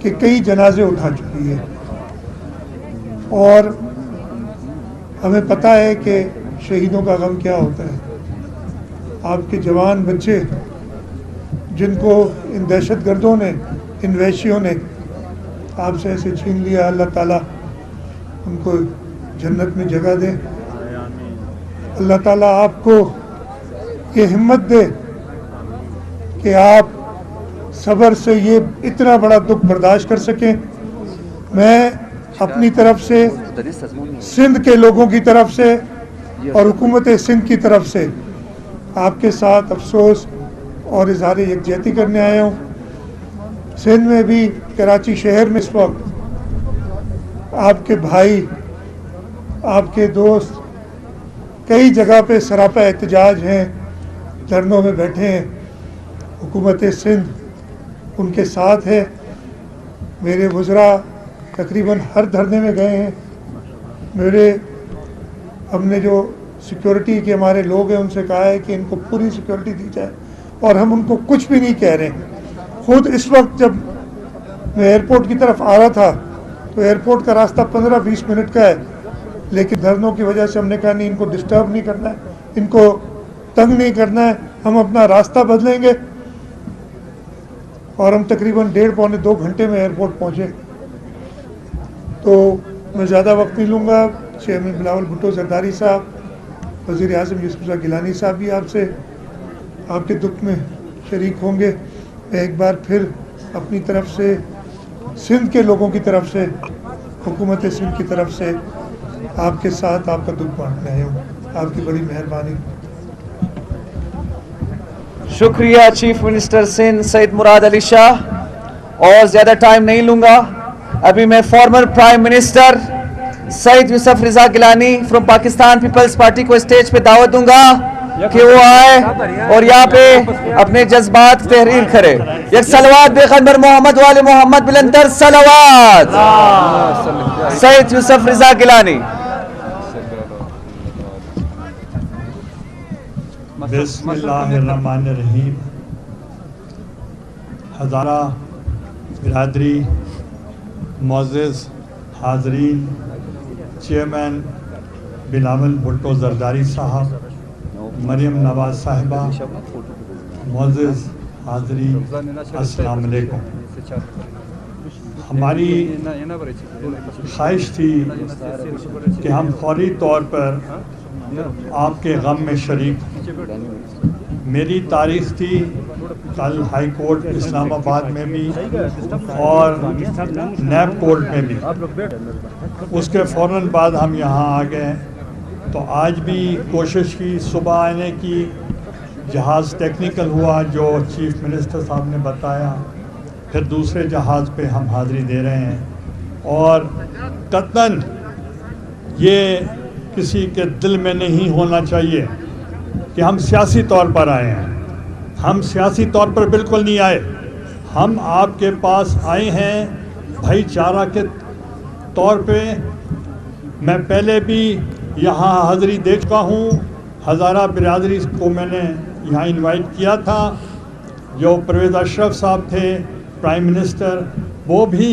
کہ کئی جنازے اٹھا چکی ہے، اور ہمیں پتہ ہے کہ شہیدوں کا غم کیا ہوتا ہے۔ آپ کے جوان بچے جن کو ان دہشت گردوں نے، ان وحشیوں نے آپ سے ایسے چھین لیا، اللہ تعالیٰ ان کو جنت میں جگہ دے۔ اللہ تعالیٰ آپ کو یہ ہمت دے کہ آپ صبر سے یہ اتنا بڑا دکھ برداشت کر سکیں۔ میں اپنی طرف سے، سندھ کے لوگوں کی طرف سے اور حکومت سندھ کی طرف سے آپ کے ساتھ افسوس اور اظہار یکجہتی کرنے آیا ہوں۔ سندھ میں بھی، کراچی شہر میں اس وقت آپ کے بھائی، آپ کے دوست کئی جگہ پہ سراپا احتجاج ہیں، دھرنوں میں بیٹھے ہیں۔ حکومت سندھ ان کے ساتھ ہے۔ میرے وزراء تقریباً ہر دھرنے میں گئے ہیں۔ ہم نے جو سیکیورٹی کے ہمارے لوگ ہیں ان سے کہا ہے کہ ان کو پوری سیکیورٹی دی جائے، اور ہم ان کو کچھ بھی نہیں کہہ رہے ہیں۔ خود اس وقت جب میں ایئرپورٹ کی طرف آ رہا تھا تو ایئرپورٹ کا راستہ 15-20 منٹ کا ہے، لیکن دھرنوں کی وجہ سے ہم نے کہا نہیں، ان کو ڈسٹرب نہیں کرنا ہے، ان کو تنگ نہیں کرنا ہے، ہم اپنا راستہ بدلیں گے۔ اور ہم تقریباً 1.5-2 گھنٹے میں ایئرپورٹ پہنچے۔ تو میں زیادہ وقت نہیں لوں گا۔ چیئرمین بلاول بھٹو زرداری صاحب، وزیر اعظم یوسف زئی گیلانی صاحب بھی آپ سے آپ کے دکھ میں شریک ہوں گے۔ میں ایک بار پھر اپنی طرف سے، سندھ کے لوگوں کی طرف سے، حکومت سندھ کی طرف سے آپ کے ساتھ آپ کا دکھ بانٹنے آیا ہوں۔ آپ کی بڑی مہربانی۔ شکریہ چیف منسٹر سندھ سید مراد علی شاہ، اور زیادہ ٹائم نہیں لوں گا۔ ابھی میں former prime minister Syed Yousaf Raza Gilani from Pakistan Peoples Party کو اسٹیج پہ دعوت دوں گا کہ وہ آئے اور یہاں پہ اپنے جذبات تحریر کرے۔ یک صلوات بے خدمت محمد والے محمد بلندر صلوات۔ سید یوسف رضا گیلانی۔ بسم اللہ الرحمن الرحیم۔ ہزارہ برادری، معزز حاضرین، چیئرمین بلاول بھٹو زرداری صاحب، مریم نواز صاحبہ، معزز حاضرین، السلام علیکم۔ ہماری خواہش تھی کہ ہم فوری طور پر آپ کے غم میں شریک ہوں۔ میری تاریخ تھی کل ہائی کورٹ اسلام آباد میں بھی اور نیب کورٹ میں بھی، اس کے فوراً بعد ہم یہاں آ گئے۔ تو آج بھی کوشش کی صبح آنے کی، جہاز ٹیکنیکل ہوا جو چیف منسٹر صاحب نے بتایا، پھر دوسرے جہاز پہ ہم حاضری دے رہے ہیں۔ اور قطعاً یہ کسی کے دل میں نہیں ہونا چاہیے کہ ہم سیاسی طور پر آئے ہیں۔ ہم سیاسی طور پر بالکل نہیں آئے۔ ہم آپ کے پاس آئے ہیں بھائی چارہ کے طور پہ۔ میں پہلے بھی یہاں حاضری دے چکا ہوں۔ ہزارہ برادری کو میں نے یہاں انوائٹ کیا تھا۔ جو پرویز اشرف صاحب تھے پرائم منسٹر، وہ بھی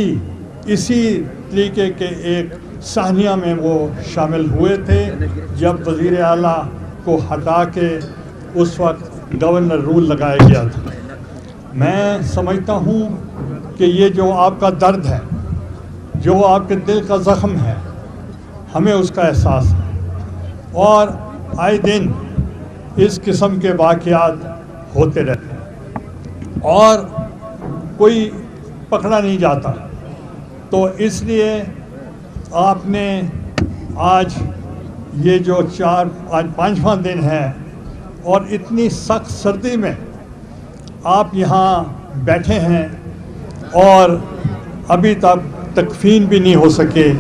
اسی طریقے کے ایک سہنیہ میں وہ شامل ہوئے تھے جب وزیر اعلیٰ کو ہٹا کے اس وقت گورنر رول لگایا گیا تھا۔ میں سمجھتا ہوں کہ یہ جو آپ کا درد ہے، جو آپ کے دل کا زخم ہے، ہمیں اس کا احساس ہے، اور آئے دن اس قسم کے واقعات ہوتے رہتے ہیں اور کوئی پکڑا نہیں جاتا۔ تو اس لیے آپ نے آج یہ جو آج 5واں دن ہے اور اتنی سخت سردی میں آپ یہاں بیٹھے ہیں اور ابھی تک تکفین بھی نہیں ہو سکے،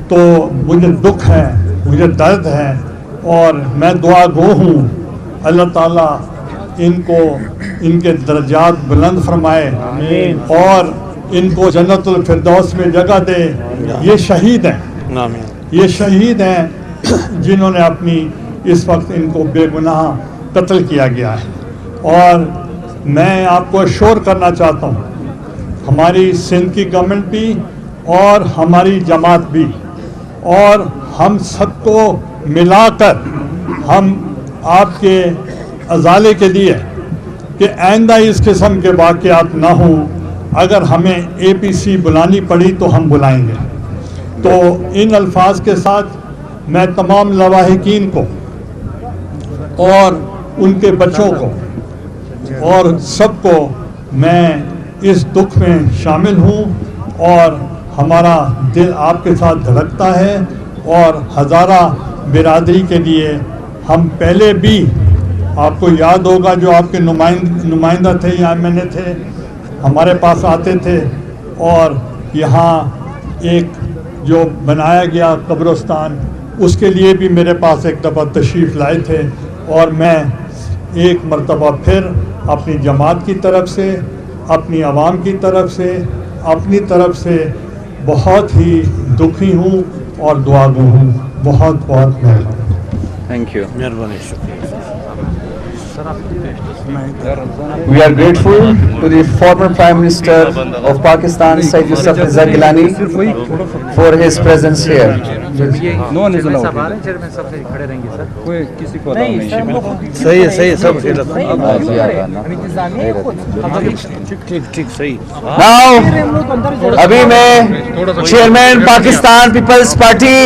تو مجھے دکھ ہے، مجھے درد ہے، اور میں دعا گو ہوں اللہ تعالیٰ ان کو ان کے درجات بلند فرمائے اور ان کو جنت الفردوس میں جگہ دے۔ یہ شہید ہیں، یہ شہید ہیں جنہوں نے اپنی اس وقت ان کو بے گناہ قتل کیا گیا ہے۔ اور میں آپ کو اشور کرنا چاہتا ہوں ہماری سندھ کی گورنمنٹ بھی اور ہماری جماعت بھی، اور ہم سب کو ملا کر ہم آپ کے ازالے کے لیے کہ آئندہ اس قسم کے واقعات نہ ہوں، اگر ہمیں APC بلانی پڑی تو ہم بلائیں گے۔ تو ان الفاظ کے ساتھ میں تمام لواحقین کو اور ان کے بچوں کو اور سب کو میں اس دکھ میں شامل ہوں، اور ہمارا دل آپ کے ساتھ دھڑکتا ہے، اور ہزارہ برادری کے لیے ہم پہلے بھی، آپ کو یاد ہوگا جو آپ کے نمائندہ تھے یا MNA تھے، ہمارے پاس آتے تھے، اور یہاں ایک جو بنایا گیا قبرستان، اس کے لیے بھی میرے پاس ایک دفعہ تشریف لائے تھے، اور میں ایک مرتبہ پھر اپنی جماعت کی طرف سے، اپنی عوام کی طرف سے، اپنی طرف سے بہت ہی دکھی ہوں اور دعا گو ہوں۔ بہت بہت مہربانی۔ Thank you. مہربانی، شکریہ۔ We are grateful to the former Prime Minister of Pakistan, Syed Yusuf Riza Gilani, for his presence here. صحیح ہے، صحیح ہے، سب ٹھیک صحیح۔ Now, ابھی میں چیئرمین پاکستان پیپلز پارٹی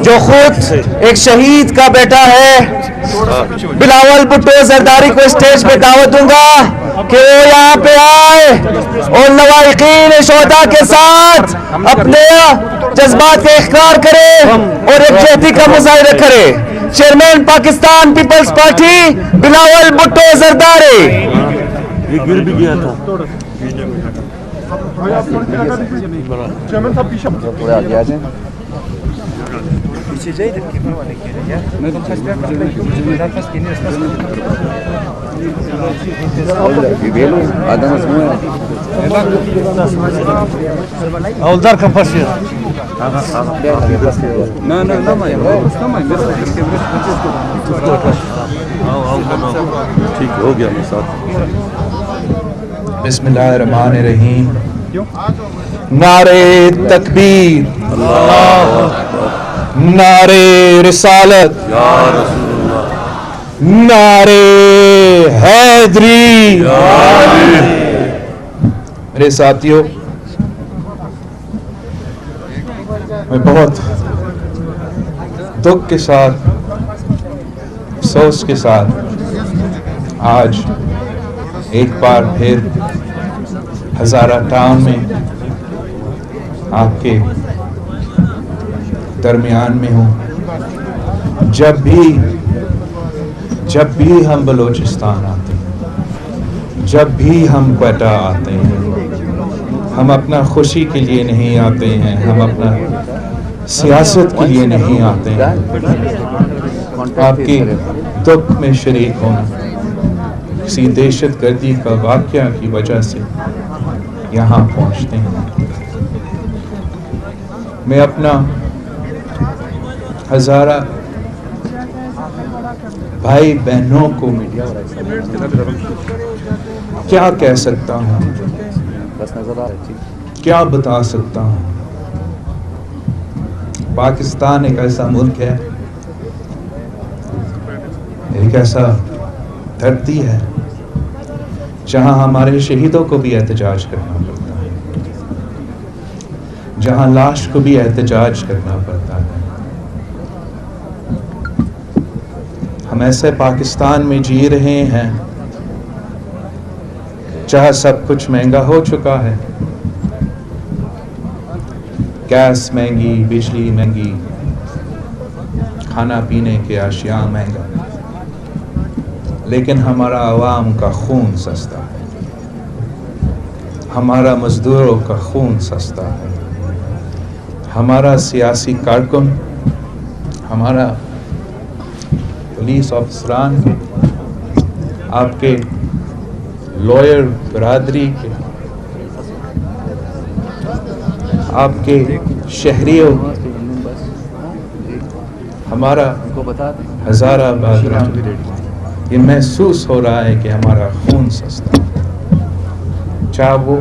جو خود ایک شہید کا بیٹا ہے بلاول بھٹو زرداری کو اسٹیج پہ دعوت دوں گا کہ وہ یہاں پہ آئے اور لواحقین شہداء کے ساتھ اپنے جذبات کا اقرار کرے اور یکجہتی کا مظاہرہ کرے۔ Chairman Pakistan Peoples Party Bilawal Bhutto Zardari. یہ گر بھی گیا تھا۔ اولدار کا پاس ٹھیک ہو گیا بسم اللہ الرحمن الرحیم۔ نعرے تکبیر، نعرے رسالت، نعرے حیدری۔ میرے ساتھیوں، میں بہت دکھ کے ساتھ، افسوس کے ساتھ آج ایک بار پھر ہزارہ ٹاؤن میں آپ کے درمیان میں ہوں۔ جب بھی ہم بلوچستان آتے ہیں، جب بھی ہم کوئٹہ آتے ہیں، ہم اپنا خوشی کے لیے نہیں آتے ہیں، ہم اپنا سیاست کے لیے نہیں آتے ہیں، آپ کے دکھ میں شریک ہونا، کسی دہشت گردی کا واقعہ کی وجہ سے یہاں پہنچتے ہیں۔ میں اپنا ہزارہ بھائی بہنوں کو کیا کہہ سکتا ہوں، کیا بتا سکتا ہوں۔ پاکستان ایک ایسا ملک ہے، ایک ایسا دھرتی ہے جہاں ہمارے شہیدوں کو بھی احتجاج کرنا پڑتا ہے، جہاں لاش کو بھی احتجاج کرنا پڑتا ہے۔ ہم ایسے پاکستان میں جی رہے ہیں جہاں سب کچھ مہنگا ہو چکا ہے، گیس مہنگی، بجلی مہنگی، کھانا پینے کے اشیاء مہنگا، لیکن ہمارا عوام کا خون سستا ہے، ہمارا مزدوروں کا خون سستا ہے، ہمارا سیاسی کارکن، ہمارا پولیس افسران، آپ کے لائر برادری کے، آپ کے شہریوں، ہمارا ہزارہ بادران، یہ محسوس ہو رہا ہے کہ ہمارا خون سستا ہے، چاہے وہ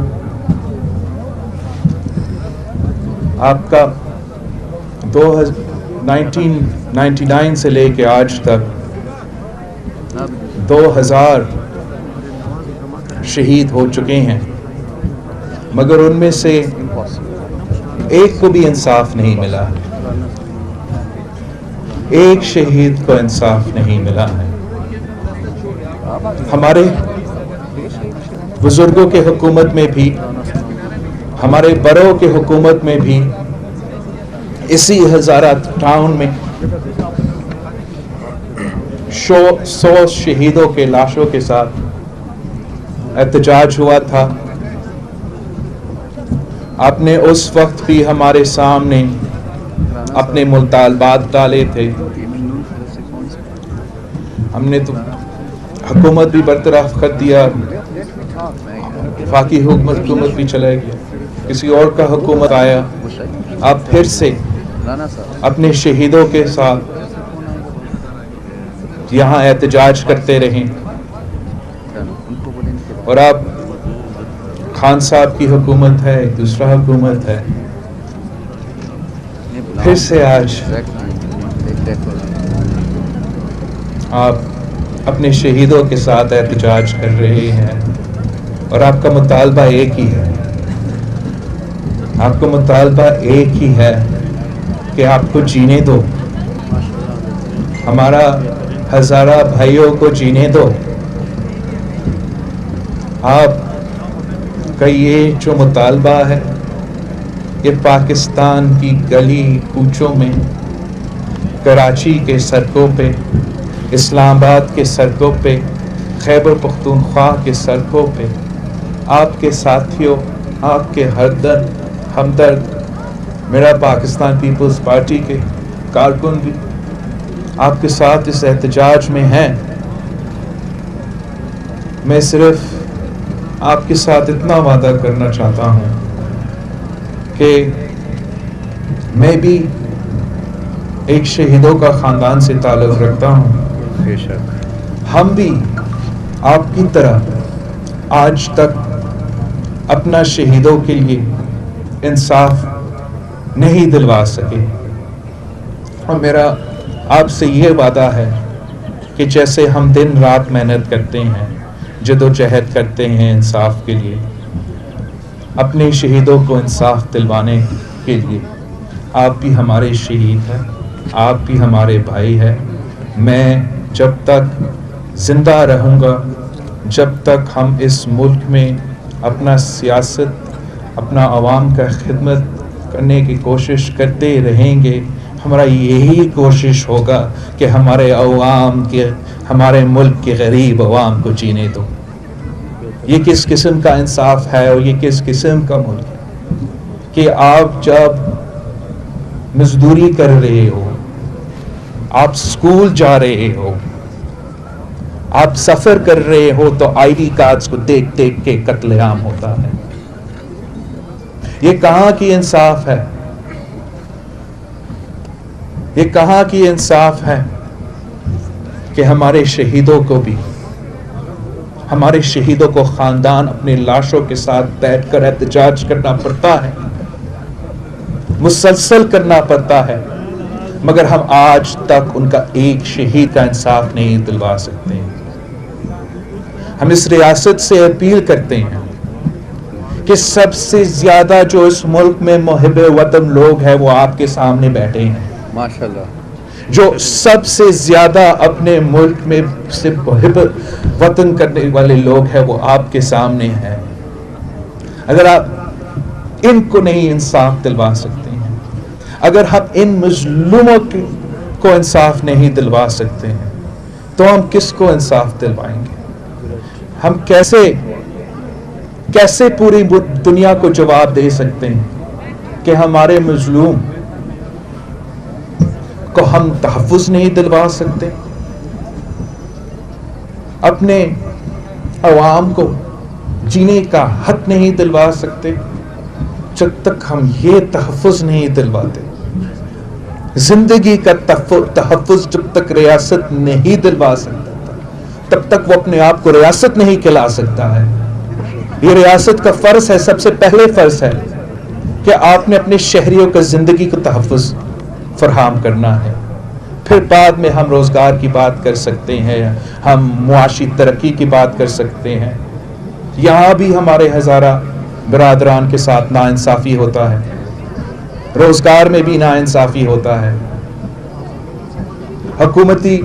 آپ کا 1999 سے لے کے آج تک 2000 شہید ہو چکے ہیں، مگر ان میں سے ایک کو بھی انصاف نہیں ملا، ایک شہید کو انصاف نہیں ملا ہے۔ ہمارے بزرگوں کے حکومت میں بھی، ہمارے بڑوں کے حکومت میں بھی، اسی ہزارہ ٹاؤن میں 100 شہیدوں کے لاشوں کے ساتھ احتجاج ہوا تھا۔ آپ نے اس وقت بھی ہمارے سامنے اپنے مطالبات ڈالے تھے، ہم نے تو حکومت بھی برطرف کر دیا، وفاقی حکومت بھی چلا گیا، کسی اور کا حکومت آیا، آپ پھر سے اپنے شہیدوں کے ساتھ یہاں احتجاج کرتے رہیں، اور آپ خان صاحب کی حکومت ہے، ایک دوسرا حکومت ہے، پھر سے آج آپ اپنے شہیدوں کے ساتھ احتجاج کر رہے ہیں، اور آپ کا مطالبہ ایک ہی ہے، آپ کا مطالبہ ایک ہی ہے کہ آپ کو جینے دو، ہمارا ہزارہ بھائیوں کو جینے دو۔ آپ کا یہ جو مطالبہ ہے، یہ پاکستان کی گلی کوچوں میں، کراچی کے سڑکوں پہ، اسلام آباد کے سڑکوں پہ، خیبر پختونخوا کے سڑکوں پہ، آپ کے ساتھیوں، آپ کے ہمدرد، میرا پاکستان پیپلز پارٹی کے کارکن بھی آپ کے ساتھ اس احتجاج میں ہیں۔ میں صرف آپ کے ساتھ اتنا وعدہ کرنا چاہتا ہوں کہ میں بھی ایک شہیدوں کا خاندان سے تعلق رکھتا ہوں، ہم بھی آپ کی طرح آج تک اپنا شہیدوں کے لیے انصاف نہیں دلوا سکے، اور میرا آپ سے یہ وعدہ ہے کہ جیسے ہم دن رات محنت کرتے ہیں، جد و جہد کرتے ہیں انصاف کے لیے، اپنے شہیدوں کو انصاف دلوانے کے لیے، آپ بھی ہمارے شہید ہیں، آپ بھی ہمارے بھائی ہیں۔ میں جب تک زندہ رہوں گا، جب تک ہم اس ملک میں اپنا سیاست، اپنا عوام کا خدمت کرنے کی کوشش کرتے رہیں گے، ہمارا یہی کوشش ہوگا کہ ہمارے عوام کے، ہمارے ملک کے غریب عوام کو جینے دو۔ یہ کس قسم کا انصاف ہے، اور یہ کس قسم کا ملک ہے کہ آپ جب مزدوری کر رہے ہو، آپ سکول جا رہے ہو، آپ سفر کر رہے ہو، تو آئی ڈی کارڈز کو دیکھ دیکھ کے قتل عام ہوتا ہے۔ یہ کہاں کی انصاف ہے؟ یہ کہاں کی انصاف ہے کہ ہمارے شہیدوں کو بھی، ہمارے شہیدوں کو خاندان اپنے لاشوں کے ساتھ بیٹھ کر احتجاج کرنا پڑتا ہے، مسلسل کرنا پڑتا ہے، مگر ہم آج تک ان کا ایک شہید کا انصاف نہیں دلوا سکتے۔ ہم اس ریاست سے اپیل کرتے ہیں کہ سب سے زیادہ جو اس ملک میں محب وطن لوگ ہیں وہ آپ کے سامنے بیٹھے ہیں، ماشاءاللہ، جو سب سے زیادہ اپنے ملک میں سے محب وطن کرنے والے لوگ ہیں وہ آپ کے سامنے ہیں۔ اگر آپ ان کو نہیں انصاف دلوا سکتے ہیں، اگر ہم ان مظلوموں کو انصاف نہیں دلوا سکتے ہیں، تو ہم کس کو انصاف دلوائیں گے؟ ہم کیسے پوری دنیا کو جواب دے سکتے ہیں کہ ہمارے مظلوم کو ہم تحفظ نہیں دلوا سکتے، اپنے عوام کو جینے کا حق نہیں دلوا سکتے؟ جب تک ہم یہ تحفظ نہیں دلواتے، زندگی کا تحفظ جب تک ریاست نہیں دلوا سکتا، تب تک وہ اپنے آپ کو ریاست نہیں کہلا سکتا ہے۔ یہ ریاست کا فرض ہے، سب سے پہلے فرض ہے کہ آپ نے اپنے شہریوں کا زندگی کو تحفظ فراہم کرنا ہے. پھر بعد میں ہم روزگار کی بات کر سکتے ہیں, ہم معاشی ترقی کی بات کر سکتے ہیں. یہاں بھی ہمارے ہزارہ برادران کے ساتھ ناانصافی ہوتا ہے, روزگار میں بھی ناانصافی ہوتا ہے. حکومتی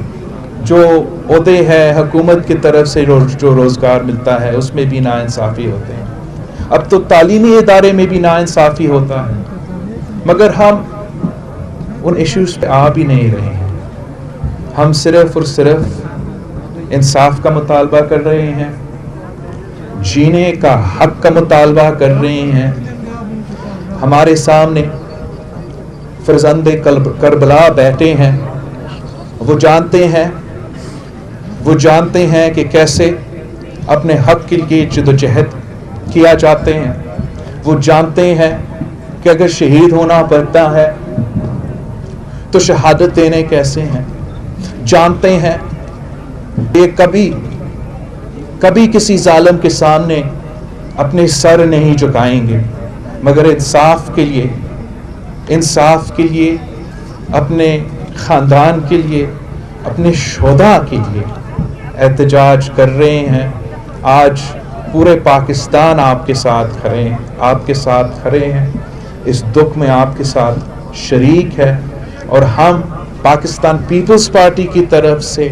جو عہدے ہیں, حکومت کی طرف سے جو روزگار ملتا ہے, اس میں بھی ناانصافی ہوتے ہیں. اب تو تعلیمی ادارے میں بھی ناانصافی ہوتا ہے, مگر ہم ان ایشوز پہ آ بھی نہیں رہے ہیں. ہم صرف اور صرف انصاف کا مطالبہ کر رہے ہیں, جینے کا حق کا مطالبہ کر رہے ہیں. ہمارے سامنے فرزند کربلا بیٹھے ہیں, وہ جانتے ہیں کہ کیسے اپنے حق کے لیے جدوجہد کیا جاتے ہیں. وہ جانتے ہیں کہ اگر شہید ہونا پڑتا ہے تو شہادت دینے کیسے ہیں. جانتے ہیں یہ کبھی کسی ظالم کے سامنے اپنے سر نہیں جھکائیں گے, مگر انصاف کے لیے اپنے خاندان کے لیے, اپنے شہداء کے لیے احتجاج کر رہے ہیں. آج پورے پاکستان آپ کے ساتھ کھڑے ہیں, اس دکھ میں آپ کے ساتھ شریک ہے. اور ہم پاکستان پیپلز پارٹی کی طرف سے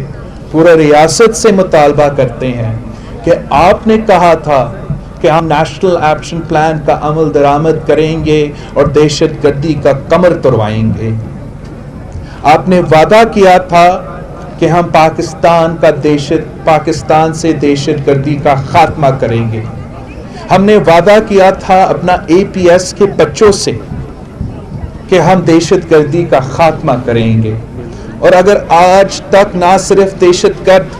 پورے ریاست سے مطالبہ کرتے ہیں کہ آپ نے کہا تھا کہ ہم نیشنل ایکشن پلان کا عمل درآمد کریں گے اور دہشت گردی کا کمر توڑوائیں گے. آپ نے وعدہ کیا تھا کہ ہم پاکستان سے دہشت گردی کا خاتمہ کریں گے. ہم نے وعدہ کیا تھا اپنا APS کے بچوں سے کہ ہم دہشت گردی کا خاتمہ کریں گے. اور اگر آج تک نہ صرف دہشت گرد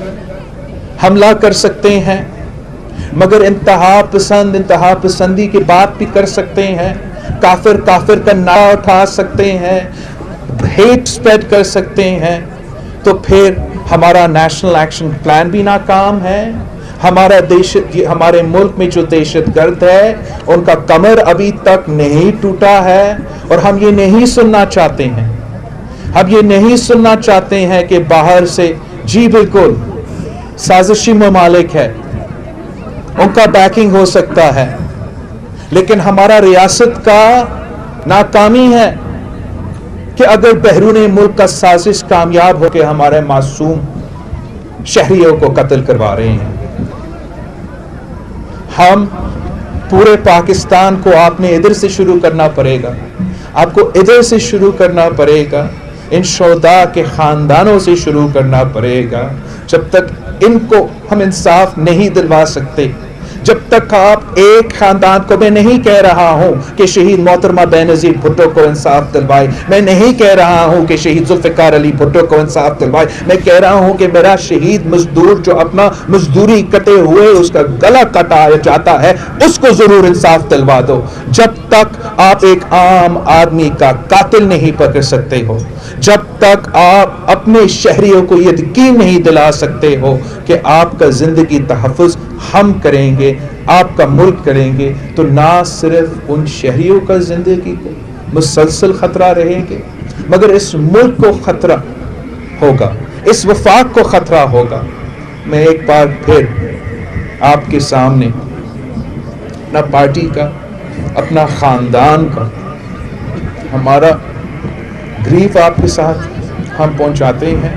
حملہ کر سکتے ہیں, مگر انتہا پسندی کی بات بھی کر سکتے ہیں, کافر کا نعرہ اٹھا سکتے ہیں, ہیٹ سپریڈ کر سکتے ہیں, تو پھر ہمارا نیشنل ایکشن پلان بھی ناکام ہے. ہمارے ملک میں جو دہشت گرد ہے ان کا کمر ابھی تک نہیں ٹوٹا ہے. اور ہم یہ نہیں سننا چاہتے ہیں کہ باہر سے جی بالکل سازشی ممالک ہے, ان کا بیکنگ ہو سکتا ہے, لیکن ہمارا ریاست کا ناکامی ہے کہ اگر بیرون ملک کا سازش کامیاب ہو کے ہمارے معصوم شہریوں کو قتل کروا رہے ہیں. ہم پورے پاکستان کو آپ نے ادھر سے شروع کرنا پڑے گا, آپ کو ادھر سے شروع کرنا پڑے گا, ان شہداء کے خاندانوں سے شروع کرنا پڑے گا. جب تک ان کو ہم انصاف نہیں دلوا سکتے, جب تک آپ ایک خاندان کو, میں نہیں کہہ رہا ہوں کہ شہید محترمہ بینظیر بھٹو کو انصاف دلوائے, میں نہیں کہہ رہا ہوں کہ شہید ذوالفقار علی بھٹو کو انصاف دلوائے, میں کہہ رہا ہوں کہ میرا شہید مزدور جو اپنا مزدوری کٹے ہوئے اس کا گلا کٹایا جاتا ہے, اس کو ضرور انصاف دلوا دو. جب تک آپ ایک عام آدمی کا قاتل نہیں پکڑ سکتے ہو, جب تک آپ اپنے شہریوں کو یہ یقین نہیں دلا سکتے ہو کہ آپ کا زندگی تحفظ ہم کریں گے, آپ کا ملک کریں گے, تو نہ صرف ان شہریوں کا زندگی کو مسلسل خطرہ رہیں گے, مگر اس ملک کو خطرہ ہوگا, اس وفاق کو خطرہ ہوگا. میں ایک بار پھر آپ کے سامنے اپنا پارٹی کا, اپنا خاندان کا, ہمارا گریف آپ کے ساتھ ہم پہنچاتے ہیں,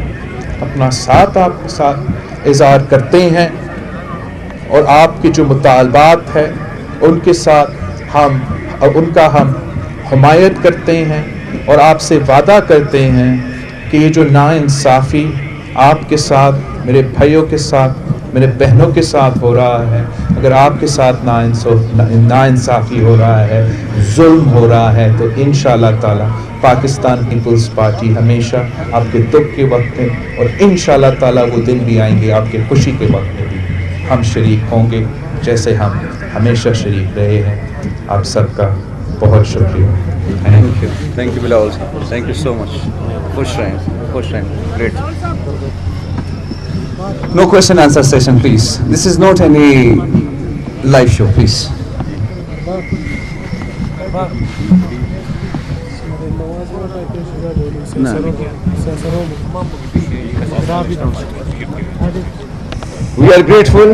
اپنا ساتھ آپ کے ساتھ اظہار کرتے ہیں, اور آپ کے جو مطالبات ہیں ان کے ساتھ ان کا ہم حمایت کرتے ہیں, اور آپ سے وعدہ کرتے ہیں کہ یہ جو ناانصافی آپ کے ساتھ, میرے بھائیوں کے ساتھ, میرے بہنوں کے ساتھ ہو رہا ہے, اگر آپ کے ساتھ ناانصافی ہو رہا ہے, ظلم ہو رہا ہے, تو انشاءاللہ تعالی پاکستان پیپلز پارٹی ہمیشہ آپ کے دکھ کے وقت میں, اور انشاءاللہ تعالی وہ دن بھی آئیں گے آپ کے خوشی کے وقت میں بھی ہم شریک ہوں گے, جیسے ہم ہمیشہ شریک رہے ہیں. آپ سب کا بہت شکریہ. Thank you Bilal. Thank you so much. خوش رہیں. Great. No question answer session, please. This is not any live show, please. We are grateful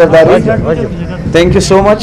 Zardari. Thank you so much.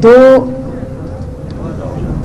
2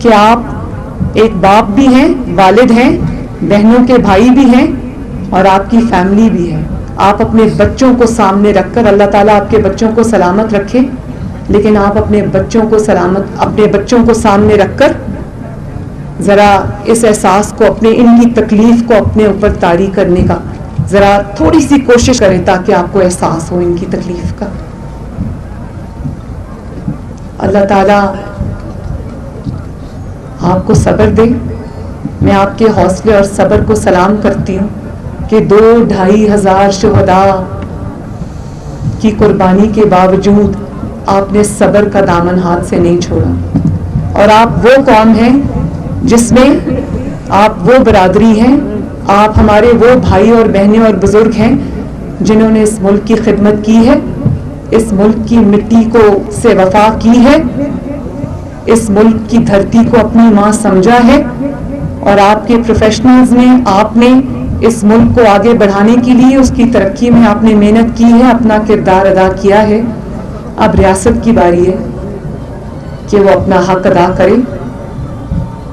کہ آپ ایک باپ بھی ہیں, والد ہیں, بہنوں کے بھائی بھی ہیں اور آپ کی فیملی بھی ہے. آپ اپنے بچوں کو سامنے رکھ کر, اللہ تعالیٰ آپ کے بچوں کو سلامت رکھے, لیکن آپ اپنے بچوں کو سامنے رکھ کر ذرا اس احساس کو, ان کی تکلیف کو اپنے اوپر طاری کرنے کا ذرا تھوڑی سی کوشش کریں تاکہ آپ کو احساس ہو ان کی تکلیف کا. اللہ تعالیٰ آپ کو صبر دے. میں آپ کے حوصلے اور صبر کو سلام کرتی ہوں کہ 2-2.5 ہزار شہداء کی قربانی کے باوجود آپ نے صبر کا دامن ہاتھ سے نہیں چھوڑا. اور آپ وہ قوم ہیں جس میں آپ وہ برادری ہیں, آپ ہمارے وہ بھائی اور بہنیں اور بزرگ ہیں جنہوں نے اس ملک کی خدمت کی ہے, اس ملک کی مٹی کو سے وفا کی ہے, اس ملک کی دھرتی کو اپنی ماں سمجھا ہے, اور آپ کے پروفیشنلز نے, آپ نے اس ملک کو آگے بڑھانے کے لیے, اس کی ترقی میں آپ نے محنت کی ہے, اپنا کردار ادا کیا ہے. اب ریاست کی باری ہے کہ وہ اپنا حق ادا کرے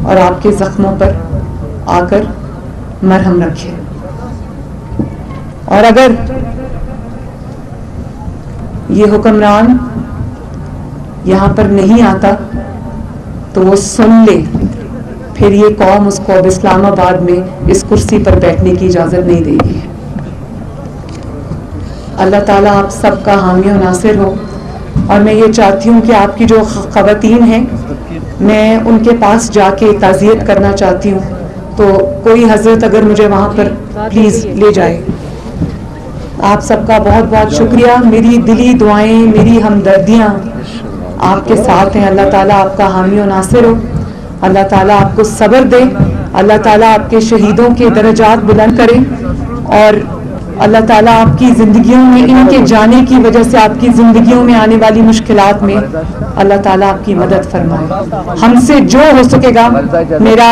اور آپ کے زخموں پر آ کر مرہم رکھے. اور اگر یہ حکمران یہاں پر نہیں آتا تو وہ سن لے, پھر یہ قوم اس کو اب اسلام آباد میں اس کرسی پر بیٹھنے کی اجازت نہیں دے گی. اللہ تعالیٰ آپ سب کا حامی و ناصر ہو. اور میں یہ چاہتی ہوں کہ آپ کی جو خواتین ہیں, میں ان کے پاس جا کے تعزیت کرنا چاہتی ہوں, تو کوئی حضرت اگر مجھے وہاں پر پلیز لے جائے. آپ سب کا بہت بہت شکریہ. میری دلی دعائیں, میری ہمدردیاں آپ کے ساتھ ہیں. اللہ تعالیٰ آپ کا حامی و ناصر ہو. اللہ تعالیٰ آپ کو صبر دے. اللہ تعالیٰ آپ کے شہیدوں کے درجات بلند کرے, اور اللہ تعالیٰ آپ کی زندگیوں میں, ان کے جانے کی وجہ سے آپ کی زندگیوں میں آنے والی مشکلات میں اللہ تعالیٰ آپ کی مدد فرمائے. ہم سے جو ہو سکے گا, میرا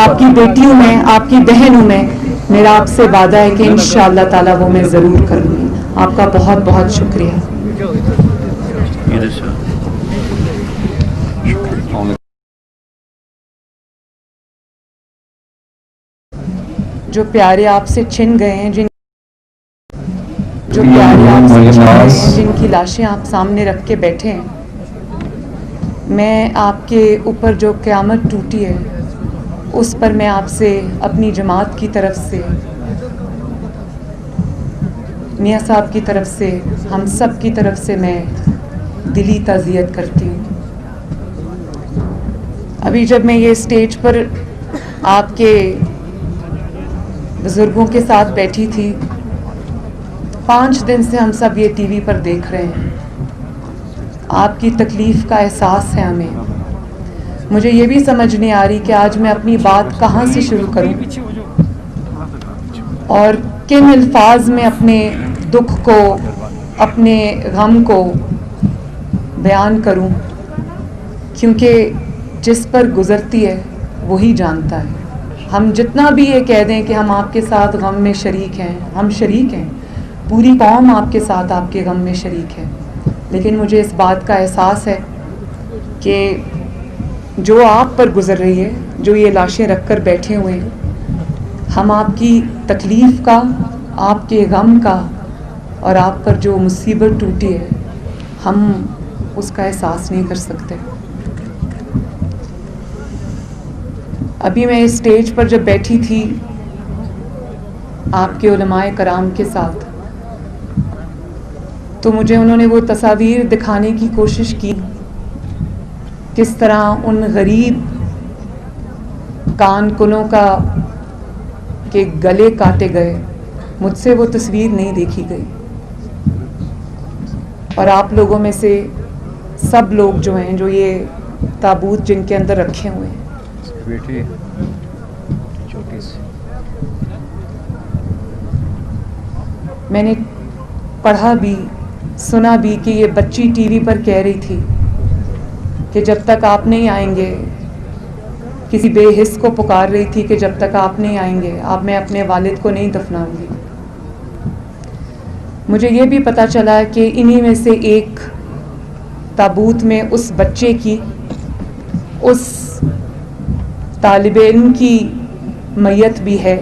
آپ کی بیٹی ہوں میں, آپ کی بہن ہوں میں, میرا آپ سے وعدہ ہے کہ انشاءاللہ تعالیٰ وہ میں ضرور کروں گی. آپ کا بہت بہت شکریہ. جو پیارے آپ سے چھن گئے ہیں, جن کی لاشیں آپ سامنے رکھ کے بیٹھے ہیں, میں آپ کے اوپر جو قیامت ٹوٹی ہے اس پر میں آپ سے اپنی جماعت کی طرف سے, میاں صاحب کی طرف سے, ہم سب کی طرف سے میں دلی تعزیت کرتی ہوں. ابھی جب میں یہ اسٹیج پر آپ کے بزرگوں کے ساتھ بیٹھی تھی, 5 دن سے ہم سب یہ ٹی وی پر دیکھ رہے ہیں. آپ کی تکلیف کا احساس ہے ہمیں. مجھے یہ بھی سمجھ نہیں آ رہی کہ آج میں اپنی بات کہاں سے شروع کروں اور کن الفاظ میں اپنے دکھ کو, اپنے غم کو بیان کروں, کیونکہ جس پر گزرتی ہے وہی جانتا ہے. ہم جتنا بھی یہ کہہ دیں کہ ہم آپ کے ساتھ غم میں شریک ہیں, ہم شریک ہیں, پوری قوم آپ کے ساتھ آپ کے غم میں شریک ہے, لیکن مجھے اس بات کا احساس ہے کہ جو آپ پر گزر رہی ہے, جو یہ لاشیں رکھ کر بیٹھے ہوئے ہیں, ہم آپ کی تکلیف کا, آپ کے غم کا, اور آپ پر جو مصیبت ٹوٹی ہے, ہم اس کا احساس نہیں کر سکتے. ابھی میں اس اسٹیج پر جب بیٹھی تھی آپ کے علماء کرام کے ساتھ, تو مجھے انہوں نے وہ تصاویر دکھانے کی کوشش کی کس طرح ان غریب کان کنوں کے گلے کاٹے گئے. مجھ سے وہ تصویر نہیں دیکھی گئی, اور آپ لوگوں میں سے سب لوگ جو ہیں, جو یہ تابوت جن کے اندر رکھے ہوئے ہیں, میں نے پڑھا بھی, سنا بھی کہ یہ بچی ٹی وی پر کہہ رہی تھی کہ جب تک آپ نہیں آئیں گے, کسی بے حس کو پکار رہی تھی کہ جب تک آپ نہیں آئیں گے میں اپنے والد کو نہیں دفناؤں گی. مجھے یہ بھی پتہ چلا کہ انہی میں سے ایک تابوت میں اس بچے کی, اس طالب علم کی میت بھی ہے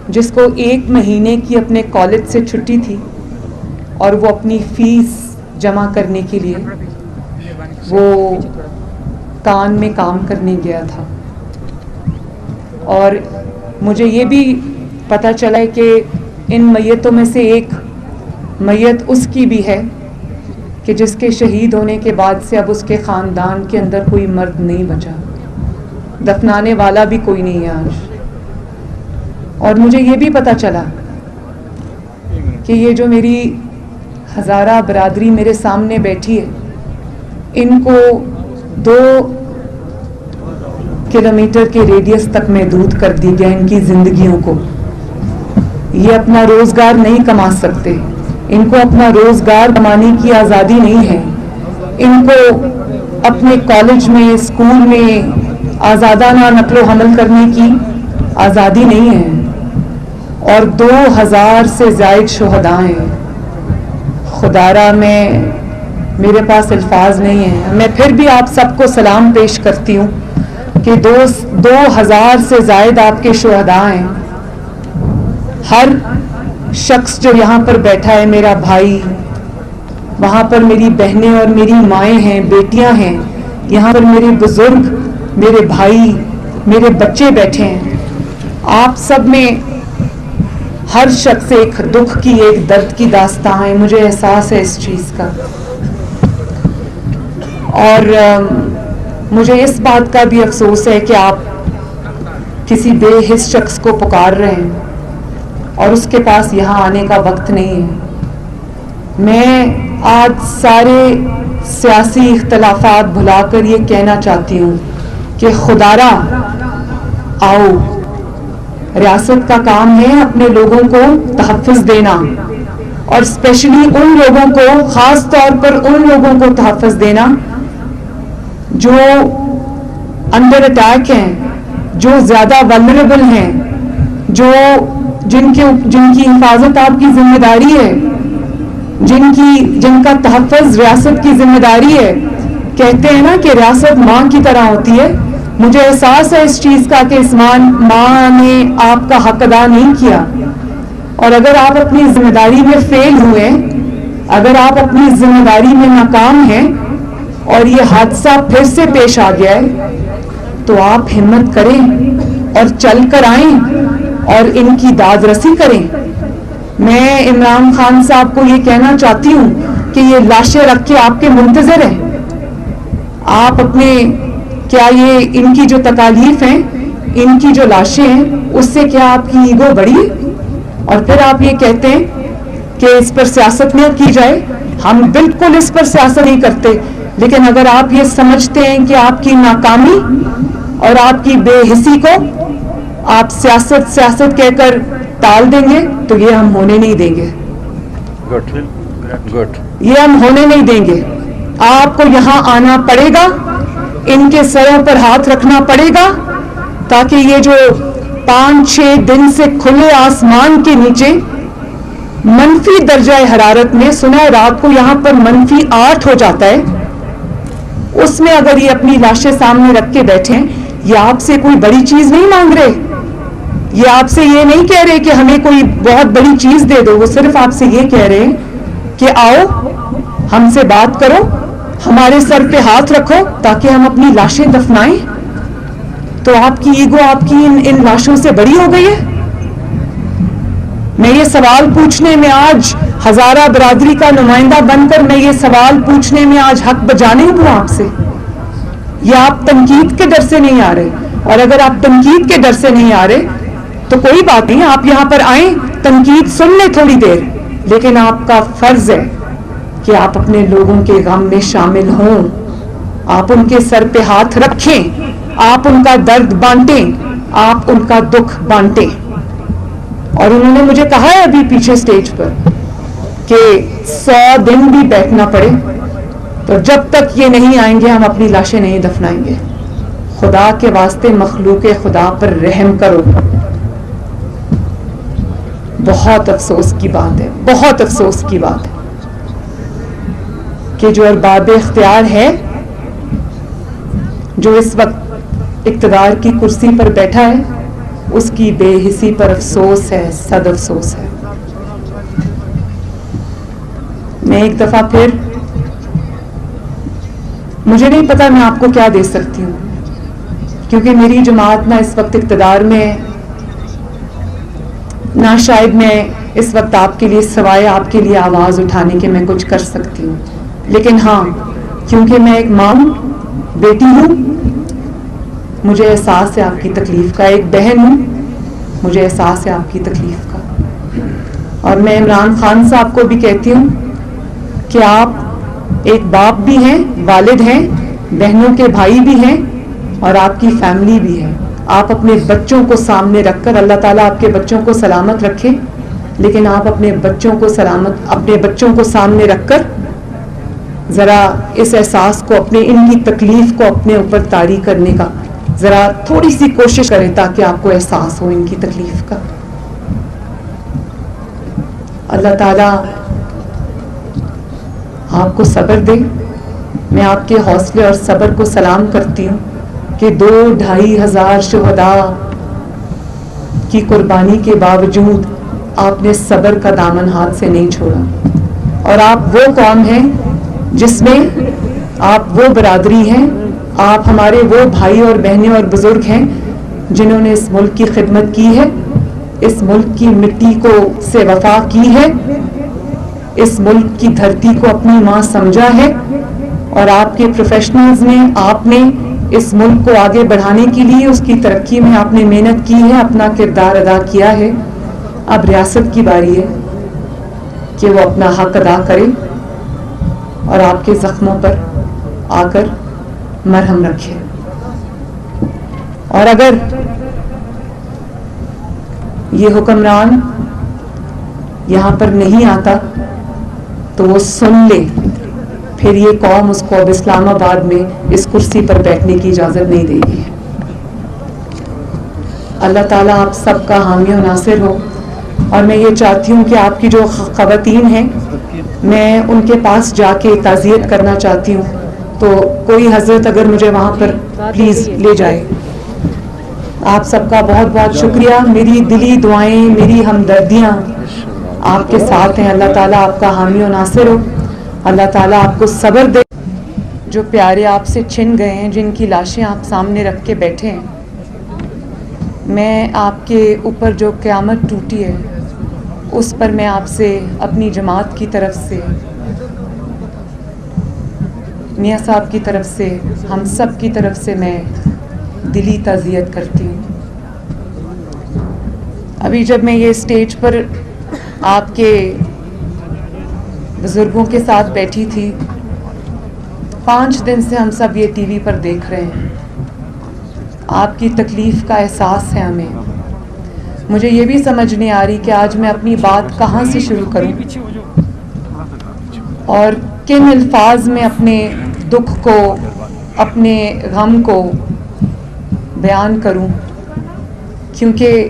جس کو 1 مہینے کی اپنے کالج سے چھٹی تھی اور وہ اپنی فیس جمع کرنے کے لیے وہ کان میں کام کرنے گیا تھا. اور مجھے یہ بھی پتہ چلا ہے کہ ان میتوں میں سے ایک میت اس کی بھی ہے کہ جس کے شہید ہونے کے بعد سے اب اس کے خاندان کے اندر کوئی مرد نہیں بچا, دفنانے والا بھی کوئی نہیں ہے آج. اور مجھے یہ بھی پتہ چلا کہ یہ جو میری ہزارہ برادری میرے سامنے بیٹھی ہے, ان کو 2 کلومیٹر کے ریڈیس تک محدود کر دی گیا ان کی زندگیوں کو. یہ اپنا روزگار نہیں کما سکتے, ان کو اپنا روزگار کمانے کی آزادی نہیں ہے, ان کو اپنے کالج میں اسکول میں آزادانہ نقل و حمل کرنے کی آزادی نہیں ہے. اور 2000 سے زائد شہداء ہیں. خدارا میرے پاس الفاظ نہیں ہیں. میں پھر بھی آپ سب کو سلام پیش کرتی ہوں کہ 2000 سے زائد آپ کے شہداء ہیں. ہر شخص جو یہاں پر بیٹھا ہے میرا بھائی, وہاں پر میری بہنیں اور میری مائیں ہیں, بیٹیاں ہیں, یہاں پر میرے بزرگ, میرے بھائی, میرے بچے بیٹھے ہیں. آپ سب میں ہر شخص ایک دکھ کی, ایک درد کی داستان ہے. مجھے احساس ہے اس چیز کا. اور مجھے اس بات کا بھی افسوس ہے کہ آپ کسی بے حس شخص کو پکار رہے ہیں اور اس کے پاس یہاں آنے کا وقت نہیں ہے. میں آج سارے سیاسی اختلافات بھلا کر یہ کہنا چاہتی ہوں کہ خدارا آؤ. ریاست کا کام ہے اپنے لوگوں کو تحفظ دینا, اور اسپیشلی ان لوگوں کو, خاص طور پر ان لوگوں کو تحفظ دینا جو انڈر اٹیک ہیں, جو زیادہ ولنریبل ہیں, جن کی حفاظت آپ کی ذمہ داری ہے, جن کا تحفظ ریاست کی ذمہ داری ہے. کہتے ہیں نا کہ ریاست ماں کی طرح ہوتی ہے. مجھے احساس ہے اس چیز کا کہ اس ماں نے آپ کا حق ادا نہیں کیا, اور اگر آپ اپنی ذمہ داری میں فیل ہوئے, اگر آپ اپنی ذمہ داری میں ناکام ہیں اور یہ حادثہ پھر سے پیش آ گیا ہے, تو آپ ہمت کریں اور چل کر آئیں اور ان کی داد رسی کریں. میں عمران خان صاحب کو یہ کہنا چاہتی ہوں کہ یہ لاشیں رکھ کے آپ کے منتظر ہیں. آپ اپنے کیا یہ ان کی جو تکالیف ہیں, ان کی جو لاشیں ہیں, اس سے کیا آپ کی ایگو بڑی ہے؟ اور پھر آپ یہ کہتے ہیں کہ اس پر سیاست نہ کی جائے. ہم بالکل اس پر سیاست نہیں کرتے, لیکن اگر آپ یہ سمجھتے ہیں کہ آپ کی ناکامی اور آپ کی بے حسی کو آپ سیاست کہہ کر ٹال دیں گے تو یہ ہم ہونے نہیں دیں گے. یہ ہم ہونے نہیں دیں گے. آپ کو یہاں آنا پڑے گا, ان کے سروں پر ہاتھ رکھنا پڑے گا, تاکہ یہ جو 5-6 دن سے کھلے آسمان کے نیچے منفی درجہ حرارت میں, سنا ہے رات کو یہاں پر -8 ہو جاتا ہے, اس میں اگر یہ اپنی لاشیں سامنے رکھ کے بیٹھیں, یہ آپ سے کوئی بڑی چیز نہیں مانگ رہے. یہ آپ سے یہ نہیں کہہ رہے کہ ہمیں کوئی بہت بڑی چیز دے دو. وہ صرف آپ سے یہ کہہ رہے ہیں کہ آؤ ہم سے بات کرو, ہمارے سر پہ ہاتھ رکھو تاکہ ہم اپنی لاشیں دفنائیں. تو آپ کی ایگو آپ کی ان لاشوں سے بڑی ہو گئی ہے. میں یہ سوال پوچھنے میں آج ہزارہ برادری کا نمائندہ بن کر میں یہ سوال پوچھنے میں آج حق بجانے ہوں آپ سے. یہ آپ تنقید کے ڈر سے نہیں آ رہے, اور اگر آپ تنقید کے ڈر سے نہیں آ رہے تو کوئی بات نہیں, آپ یہاں پر آئیں, تنقید سن لیں تھوڑی دیر, لیکن آپ کا فرض ہے کہ آپ اپنے لوگوں کے غم میں شامل ہوں, آپ ان کے سر پہ ہاتھ رکھیں, آپ ان کا درد بانٹیں, آپ ان کا دکھ بانٹیں. اور انہوں نے مجھے کہا ہے ابھی پیچھے سٹیج پر کہ 100 دن بھی بیٹھنا پڑے تو جب تک یہ نہیں آئیں گے ہم اپنی لاشیں نہیں دفنائیں گے. خدا کے واسطے مخلوق خدا پر رحم کرو. بہت افسوس کی بات ہے, بہت افسوس کی بات ہے کہ جو ارباب اختیار ہے, جو اس وقت اقتدار کی کرسی پر بیٹھا ہے اس کی بے حسی پر افسوس ہے، صد افسوس ہے۔ میں ایک دفعہ پھر مجھے نہیں پتا میں آپ کو کیا دے سکتی ہوں، کیونکہ میری جماعت نہ اس وقت اقتدار میں ہے، نہ شاید میں اس وقت آپ کے لیے سوائے آپ کے لیے آواز اٹھانے کے میں کچھ کر سکتی ہوں، لیکن ہاں کیونکہ میں ایک ماں ہوں، بیٹی ہوں، مجھے احساس ہے آپ کی تکلیف کا، ایک بہن ہوں، مجھے احساس ہے آپ کی تکلیف کا، اور میں عمران خان صاحب کو بھی کہتی ہوں کہ آپ ایک باپ بھی ہیں، والد ہیں، بہنوں کے بھائی بھی ہیں، اور آپ کی فیملی بھی ہے۔ آپ اپنے بچوں کو سامنے رکھ کر، اللہ تعالیٰ آپ کے بچوں کو سلامت رکھے، لیکن آپ اپنے بچوں کو سامنے رکھ کر ذرا اس احساس کو، ان کی تکلیف کو اپنے اوپر طاری کرنے کا ذرا تھوڑی سی کوشش کریں، تاکہ آپ کو احساس ہو ان کی تکلیف کا۔ اللہ تعالیٰ آپ کو صبر دے۔ میں آپ کے حوصلے اور صبر کو سلام کرتی ہوں کہ 2-2.5 ہزار شہداء کی قربانی کے باوجود آپ نے صبر کا دامن ہاتھ سے نہیں چھوڑا، اور آپ وہ قوم ہیں جس میں آپ وہ برادری ہیں، آپ ہمارے وہ بھائی اور بہنیں اور بزرگ ہیں جنہوں نے اس ملک کی خدمت کی ہے، اس ملک کی مٹی سے وفا کی ہے، اس ملک کی دھرتی کو اپنی ماں سمجھا ہے، اور آپ کے پروفیشنلز نے، آپ نے اس ملک کو آگے بڑھانے کے لیے، اس کی ترقی میں آپ نے محنت کی ہے، اپنا کردار ادا کیا ہے۔ اب ریاست کی باری ہے کہ وہ اپنا حق ادا کرے اور آپ کے زخموں پر آ کر مرہم رکھے، اور اگر یہ حکمران یہاں پر نہیں آتا تو وہ سن لے، پھر یہ قوم اس کو اب اسلام آباد میں اس کرسی پر بیٹھنے کی اجازت نہیں دے گی۔ اللہ تعالیٰ آپ سب کا حامی و ناصر ہو، اور میں یہ چاہتی ہوں کہ آپ کی جو خواتین ہیں، میں ان کے پاس جا کے تعزیت کرنا چاہتی ہوں، تو کوئی حضرت اگر مجھے وہاں پر پلیز لے جائے۔ آپ سب کا بہت بہت شکریہ، میری دلی دعائیں، میری ہمدردیاں آپ کے ساتھ ہیں۔ اللہ تعالیٰ آپ کا حامی و ناصر ہو، اللہ تعالیٰ آپ کو صبر دے۔ جو پیارے آپ سے چھن گئے ہیں، جن کی لاشیں آپ سامنے رکھ کے بیٹھے ہیں، میں آپ کے اوپر جو قیامت ٹوٹی ہے اس پر میں آپ سے اپنی جماعت کی طرف سے، میاں صاحب کی طرف سے، ہم سب کی طرف سے میں دلی تعزیت کرتی ہوں۔ ابھی جب میں یہ اسٹیج پر آپ کے بزرگوں کے ساتھ بیٹھی تھی، 5 دن سے ہم سب یہ ٹی وی پر دیکھ رہے ہیں، آپ کی تکلیف کا احساس ہے ہمیں۔ مجھے یہ بھی سمجھ نہیں آ رہی کہ آج میں اپنی بات کہاں سے شروع کروں اور کن الفاظ میں اپنے دکھ کو، اپنے غم کو بیان کروں، کیونکہ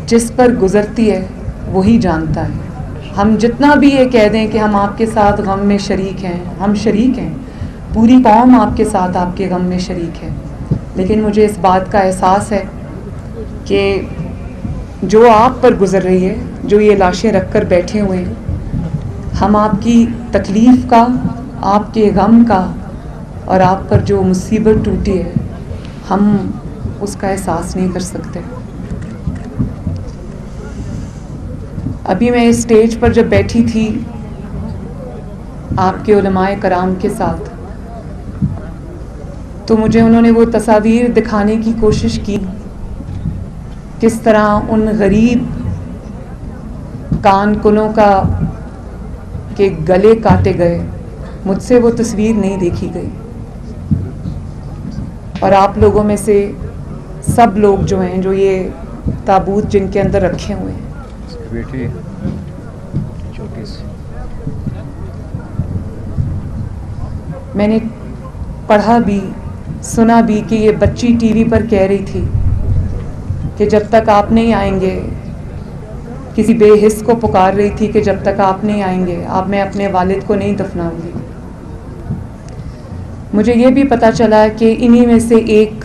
جس پر گزرتی ہے وہی جانتا ہے۔ ہم جتنا بھی یہ کہہ دیں کہ ہم آپ کے ساتھ غم میں شریک ہیں، ہم شریک ہیں، پوری قوم آپ کے ساتھ آپ کے غم میں شریک ہے، لیکن مجھے اس بات کا احساس ہے کہ جو آپ پر گزر رہی ہے، جو یہ لاشیں رکھ کر بیٹھے ہوئے ہیں، ہم آپ کی تکلیف کا، آپ کے غم کا، اور آپ پر جو مصیبت ٹوٹی ہے، ہم اس کا احساس نہیں کر سکتے۔ ابھی میں اسٹیج پر جب بیٹھی تھی آپ کے علماء کرام کے ساتھ، تو مجھے انہوں نے وہ تصاویر دکھانے کی کوشش کی، کس طرح ان غریب کان کنوں کے گلے کاٹے گئے۔ مجھ سے وہ تصویر نہیں دیکھی گئی، اور آپ لوگوں میں سے سب لوگ جو ہیں، جو یہ تابوت جن کے اندر رکھے ہوئے ہیں، میں نے پڑھا بھی، سنا بھی کہ یہ بچی ٹی وی پر کہہ رہی تھی کہ جب تک آپ نہیں آئیں گے، کسی بے حس کو پکار رہی تھی کہ جب تک آپ نہیں آئیں گے میں اپنے والد کو نہیں دفناؤں گی۔ مجھے یہ بھی پتہ چلا کہ انہی میں سے ایک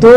2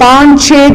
5-6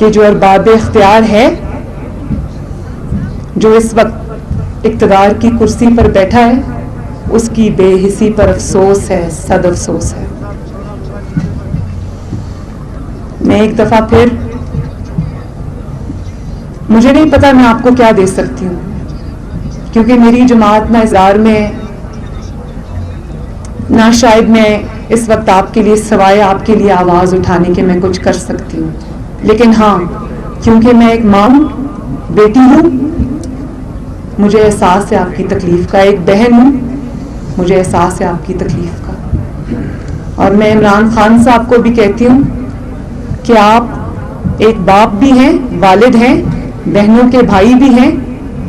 کہ جو ارباب اختیار ہے، جو اس وقت اقتدار کی کرسی پر بیٹھا ہے، اس کی بے حسی پر افسوس ہے، صد افسوس ہے۔ میں ایک دفعہ پھر، مجھے نہیں پتا میں آپ کو کیا دے سکتی ہوں، کیونکہ میری جماعت نہ اظہار میں، نہ شاید میں اس وقت آپ کے لیے سوائے آپ کے لیے آواز اٹھانے کے میں کچھ کر سکتی ہوں، لیکن ہاں، کیونکہ میں ایک ماں ہوں، بیٹی ہوں، مجھے احساس ہے آپ کی تکلیف کا، ایک بہن ہوں، مجھے احساس ہے آپ کی تکلیف کا۔ اور میں عمران خان صاحب کو بھی کہتی ہوں کہ آپ ایک باپ بھی ہیں، والد ہیں، بہنوں کے بھائی بھی ہیں،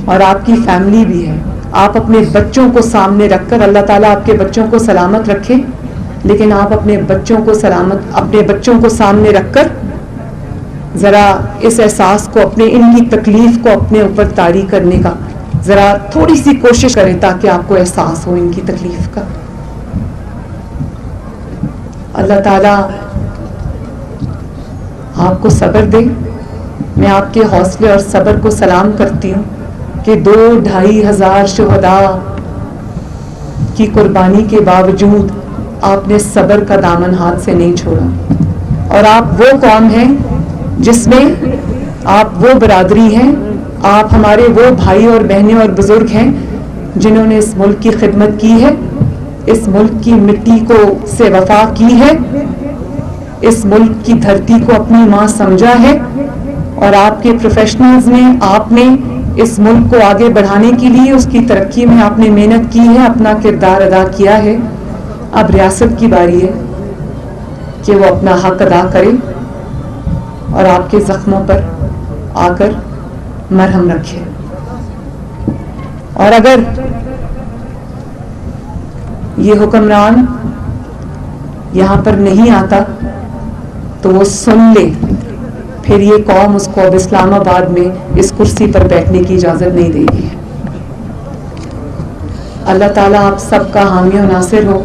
اور آپ کی فیملی بھی ہے۔ آپ اپنے بچوں کو سامنے رکھ کر، اللہ تعالیٰ آپ کے بچوں کو سلامت رکھے، لیکن آپ اپنے بچوں کو سامنے رکھ کر ذرا اس احساس کو، ان کی تکلیف کو اپنے اوپر طاری کرنے کا ذرا تھوڑی سی کوشش کریں، تاکہ آپ کو احساس ہو ان کی تکلیف کا۔ اللہ تعالیٰ آپ کو صبر دے۔ میں آپ کے حوصلے اور صبر کو سلام کرتی ہوں کہ 2-2.5 ہزار شہداء کی قربانی کے باوجود آپ نے صبر کا دامن ہاتھ سے نہیں چھوڑا، اور آپ وہ قوم ہیں جس میں آپ وہ برادری ہیں، آپ ہمارے وہ بھائی اور بہنیں اور بزرگ ہیں جنہوں نے اس ملک کی خدمت کی ہے، اس ملک کی مٹی کو سے وفا کی ہے، اس ملک کی دھرتی کو اپنی ماں سمجھا ہے، اور آپ کے پروفیشنلز نے، آپ نے اس ملک کو آگے بڑھانے کے لیے، اس کی ترقی میں آپ نے محنت کی ہے، اپنا کردار ادا کیا ہے۔ اب ریاست کی باری ہے کہ وہ اپنا حق ادا کرے اور آپ کے زخموں پر آ کر مرہم رکھے، اور اگر یہ حکمران یہاں پر نہیں آتا تو وہ سن لے، پھر یہ قوم اس کو اب اسلام آباد میں اس کرسی پر بیٹھنے کی اجازت نہیں دے گی۔ اللہ تعالیٰ آپ سب کا حامی و ناصر ہو۔